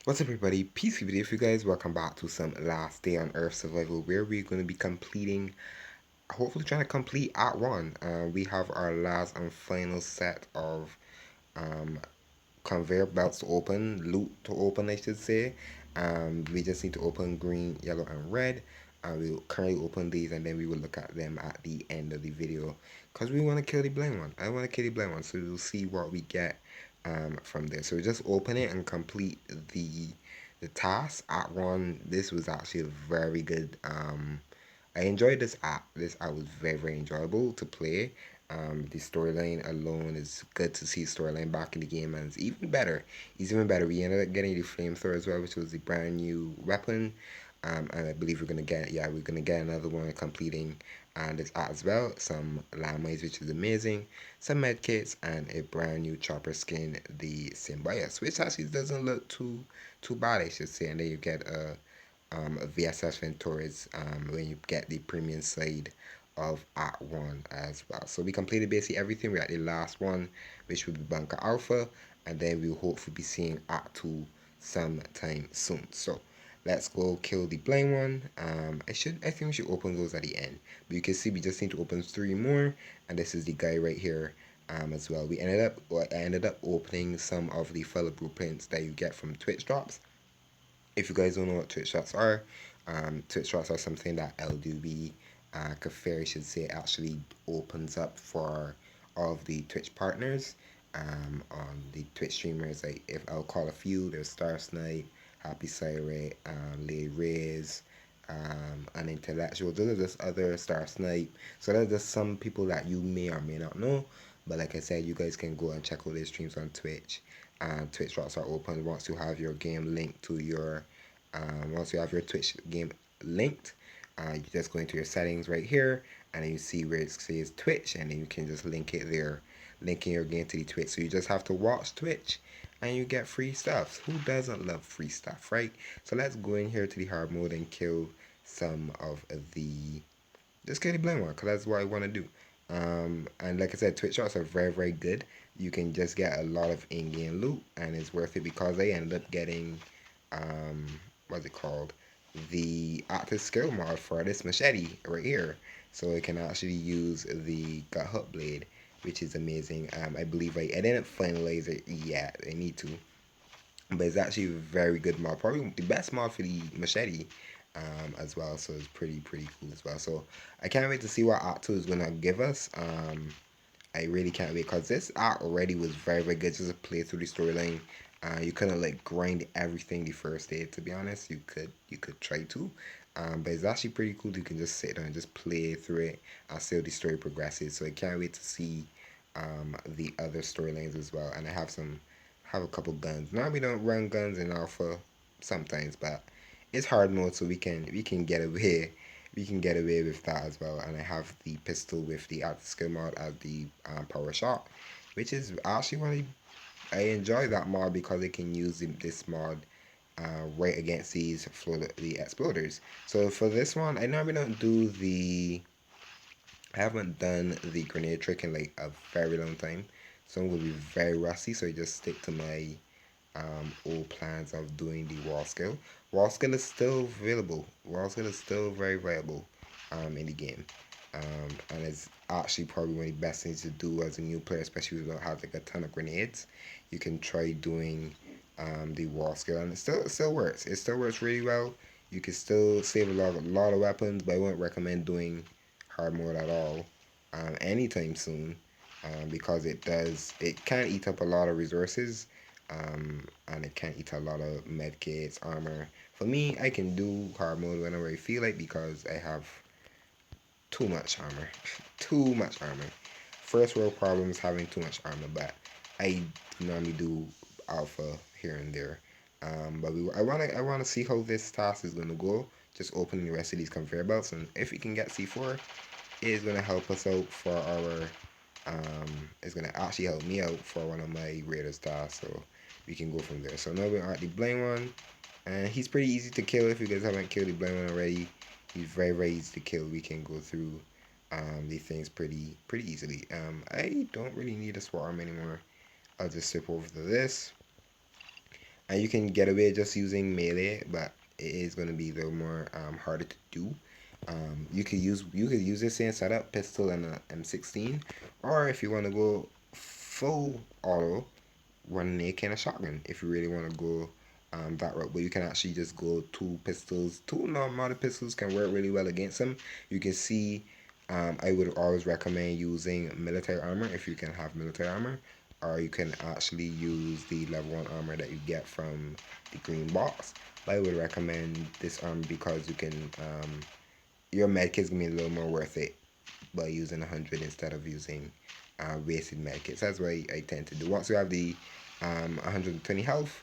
What's up, everybody? Peace be with you guys. Welcome back to some Last Day on Earth Survival, where we're going to be completing, hopefully trying to complete Act 1. We have our last and final set of um, conveyor belts to open, loot to open, I should say. We just need to open green, yellow, and red. We'll currently open these, and then we will look at them at the end of the video, because we want to kill the blind one. I want to kill the blind one, so we'll see what we get from there. So we just open it and complete the task. Act 1, this was actually a very good I enjoyed this app. This app was very enjoyable to play. The storyline alone is good to see storyline back in the game, and it's even better. It's even better. We ended up getting the flamethrower as well, which was the brand new weapon. And I believe we're gonna get another one completing this app as well. Some landmines, which is amazing. Some med kits and a brand new chopper skin, the Symbiote, which actually doesn't look too bad, I should say. And then you get a VSS Ventures when you get the premium side of Act 1 as well. So we completed basically everything. We're at the last one, which will be Bunker Alpha, and then we'll hopefully be seeing Act 2 sometime soon. So let's go kill the blind one. I think we should open those at the end. But you can see we just need to open 3 more, and this is the guy right here. As well, I ended up opening some of the fellow blueprints that you get from Twitch drops. If you guys don't know what Twitch shots are, Twitch shots are something that LDB Cafe, should say, actually opens up for all of the Twitch partners on the Twitch streamers. Like, if I'll call a few, there's Star Snipe, Happy Siren, Lady Riz, Unintellectual. Those are just other Star Snipe. So there's just some people that you may or may not know. But like I said, you guys can go and check out their streams on Twitch. Twitch drops are open once you have your game linked to your once you have your Twitch game linked. You just go into your settings right here, and then you see where it says Twitch, and then you can just link it there, linking your game to the Twitch. So you just have to watch Twitch, and you get free stuff. Who doesn't love free stuff, right? So let's go in here to the hard mode and kill some of the just kill the blind one, because that's what I want to do. And like I said, Twitch shots are very good. You can just get a lot of in-game loot, and it's worth it because I ended up getting um, what's it called? The active skill mod for this machete right here. So it can actually use the gut hook blade, which is amazing. I believe I didn't finalize it yet. I need to, but it's actually a very good mod. Probably the best mod for the machete as well. So it's pretty cool as well. So I can't wait to see what Act 2 is gonna give us. I really can't wait, because this art already was very good. Just to play through the storyline. You couldn't like grind everything the first day. To be honest, you could try to, but it's actually pretty cool. You can just sit down and just play through it and see how the story progresses. So I can't wait to see the other storylines as well. And I have a couple guns. Now we don't run guns in alpha sometimes, but it's hard mode, so we can get away with that as well. And I have the pistol with the active skill mod as the power shot, which is actually one I enjoy that mod because it can use this mod right against the exploders. So for this one, I normally don't do I haven't done the grenade trick in like a very long time, so I'm gonna be very rusty. So I just stick to my old plans of doing the wall skill. Wall skill is still available. Wall skill is still very viable in the game. And it's actually probably one of the best things to do as a new player, especially if you don't have like a ton of grenades. You can try doing the wall skill, and it still works. It still works really well. You can still save a lot of weapons, but I wouldn't recommend doing hard mode at all anytime soon, because it can eat up a lot of resources, and it can eat a lot of medkits, armor. For me, I can do hard mode whenever I feel like, because I have too much armor. Too much armor. First world problems having too much armor, but I normally do alpha here and there. I wanna see how this task is gonna go. Just opening the rest of these conveyor belts, and if we can get C4, it is gonna help us out for our. It's gonna actually help me out for one of my Raiders tasks, so we can go from there. So now we're at the blind one, and he's pretty easy to kill. If you guys haven't killed the blind one already, he's very easy to kill. We can go through these things pretty easily. I don't really need a SWAT arm anymore. I'll just skip over to this, and you can get away just using melee, but it is going to be a little more harder to do. You could use the same setup, pistol and a M16, or if you want to go full auto, run AK and a shotgun. If you really want to go that route, but you can actually just go two pistols. Two normal pistols can work really well against them. You can see. I would always recommend using military armor if you can have military armor, or you can actually use the level 1 armor that you get from the green box. But I would recommend this armor because you can your medkit's gonna be a little more worth it by using 100 instead of using wasted medkits. That's what I tend to do. Once you have the 120 health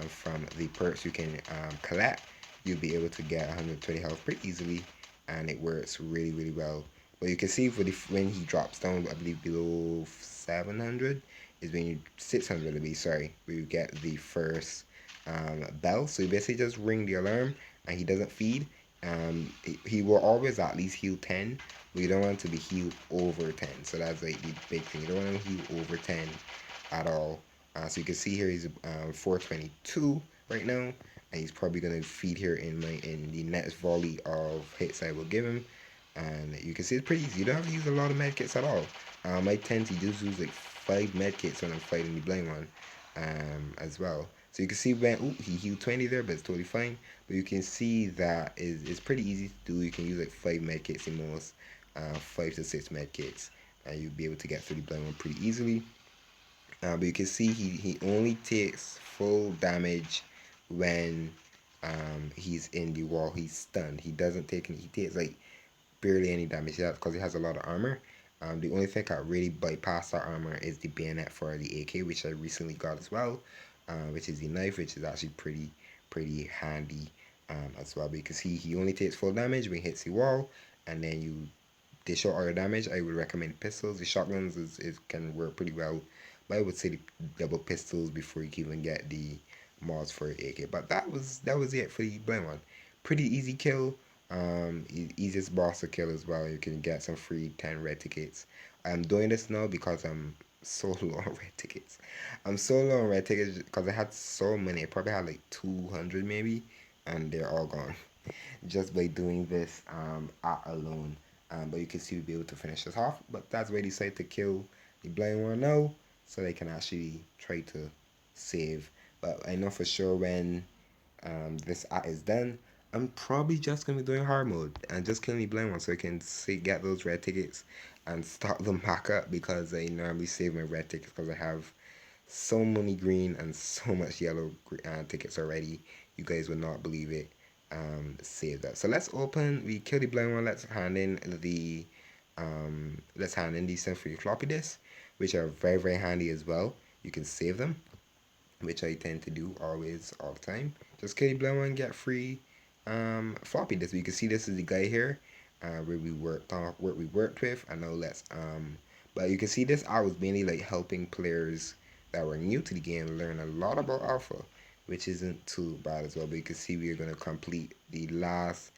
from the perks you can collect, you'll be able to get 120 health pretty easily, and it works really really well. But you can see for the when he drops down, I believe below 700 is when you 600 to be sorry, where you get the first bell. So you basically just ring the alarm, and he doesn't feed. He will always at least heal 10, but you don't want to be healed over 10. So that's like the big thing. You don't want to heal over 10 at all. So you can see here he's 422 right now, and he's probably gonna feed here in the next volley of hits I will give him. And you can see it's pretty easy. You don't have to use a lot of medkits at all. I tend to just use like 5 medkits when I'm fighting the blind one, as well. So you can see when he healed 20 there, but it's totally fine. But you can see that it's pretty easy to do. You can use like 5 medkits in most, 5 to 6 medkits, and you'll be able to get through the blind one pretty easily. But you can see he only takes full damage when he's in the wall. He's stunned. He doesn't take any. He takes like barely any damage because he has a lot of armor. The only thing that really bypass that armor is the bayonet for the AK, which I recently got as well, which is the knife, which is actually pretty handy as well. Because he only takes full damage when he hits the wall, and then you dish out all your damage. I would recommend pistols. The shotguns is can work pretty well, but I would say the double pistols before you can even get the mods for your AK. But that was it for the blind one. Pretty easy kill. Easiest boss to kill as well. You can get some free 10 red tickets. I'm doing this now because I'm so low on red tickets. I'm so low on red tickets because I had so many. I probably had like 200 maybe, and they're all gone just by doing this art alone. But you can see we'll be able to finish this off. But that's why they decided to kill the blind one now, so they can actually try to save. But I know for sure when this art is done, I'm probably just gonna be doing hard mode and just killing the blind one so I can see, get those red tickets and stock them back up, because I normally save my red tickets because I have so many green and so much yellow tickets already. You guys would not believe it. Save that. So let's open. We kill the blind one. Let's hand in these free floppy disks, which are very very handy as well. You can save them, which I tend to do always all the time. Just kill the blind one, get free floppy disk. You can see this is the guy here, where we worked with, and now let's but you can see this I was mainly like helping players that were new to the game learn a lot about alpha, which isn't too bad as well. But you can see we're gonna complete the last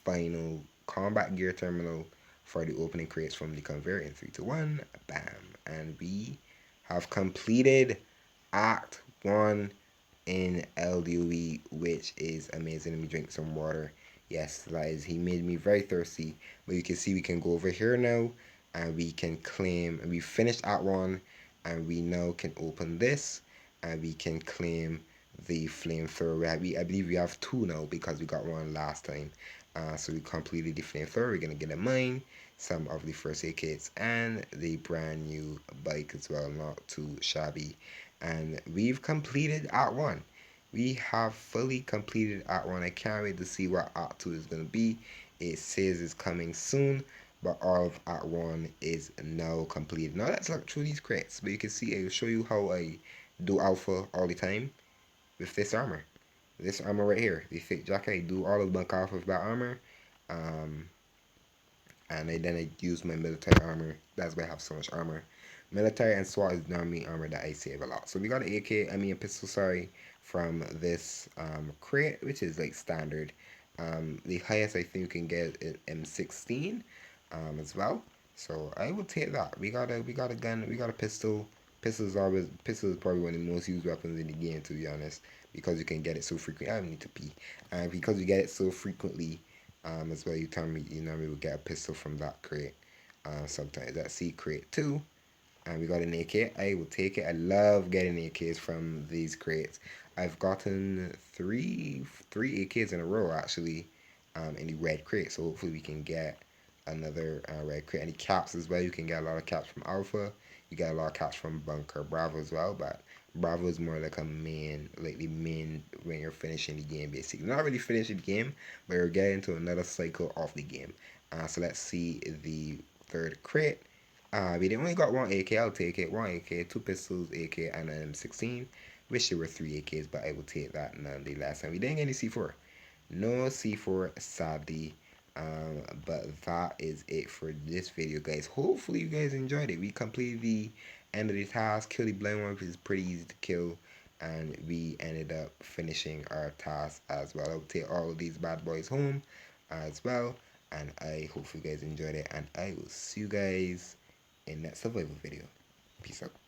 final combat gear terminal for the opening crates from the conveyor in 3 to 1. Bam. And we have completed Act 1 in LDOE, which is amazing. Let me drink some water. Yes, guys, he made me very thirsty. But you can see we can go over here now, and we can claim, and we finished Act 1, and we now can open this, and we can claim the flamethrower. I believe we have 2 now because we got 1 last time. So we completed the flamethrower. We're gonna get a mine, some of the first aid kits, and the brand new bike as well, not too shabby. And we've completed Act 1. We have fully completed Act 1. I can't wait to see what Act 2 is going to be. It says it's coming soon, but all of Act 1 is now completed. Now let's look through these crates. But you can see I will show you how I do alpha all the time with this armor. This armor right here, the thick jacket. I do all of bunk alpha with that armor. Um, and then I use my military armor. That's why I have so much armor. Military and SWAT is normally armor that I save a lot. So we got an AK, I mean a pistol, sorry, from this crate, which is like standard. The highest I think you can get is M16 as well. So I will take that. We got a gun, we got a pistol, Pistol is probably one of the most used weapons in the game, to be honest, because you can get it so frequently. I don't need to pee. And because you get it so frequently, as well, you normally will get a pistol from that crate. Sometimes that C crate too. And we got an AK. I will take it. I love getting AKs from these crates. I've gotten three AKs in a row actually, in the red crate. So hopefully we can get another red crate. And the caps as well. You can get a lot of caps from Alpha. You get a lot of caps from Bunker Bravo as well. But Bravo is more like a main, like the main when you're finishing the game basically. Not really finishing the game, but you're getting to another cycle of the game. So let's see the third crate. We only got one AK. I'll take it. One AK, two pistols, AK, and an M16. Wish there were three AKs, but I will take that nonetheless. And we didn't get any C4. No C4, sadly. But that is it for this video, guys. Hopefully, you guys enjoyed it. We completed the end of the task. Kill the blind one, which is pretty easy to kill. And we ended up finishing our task as well. I will take all of these bad boys home as well. And I hope you guys enjoyed it. And I will see you guys in that survival video. Peace out.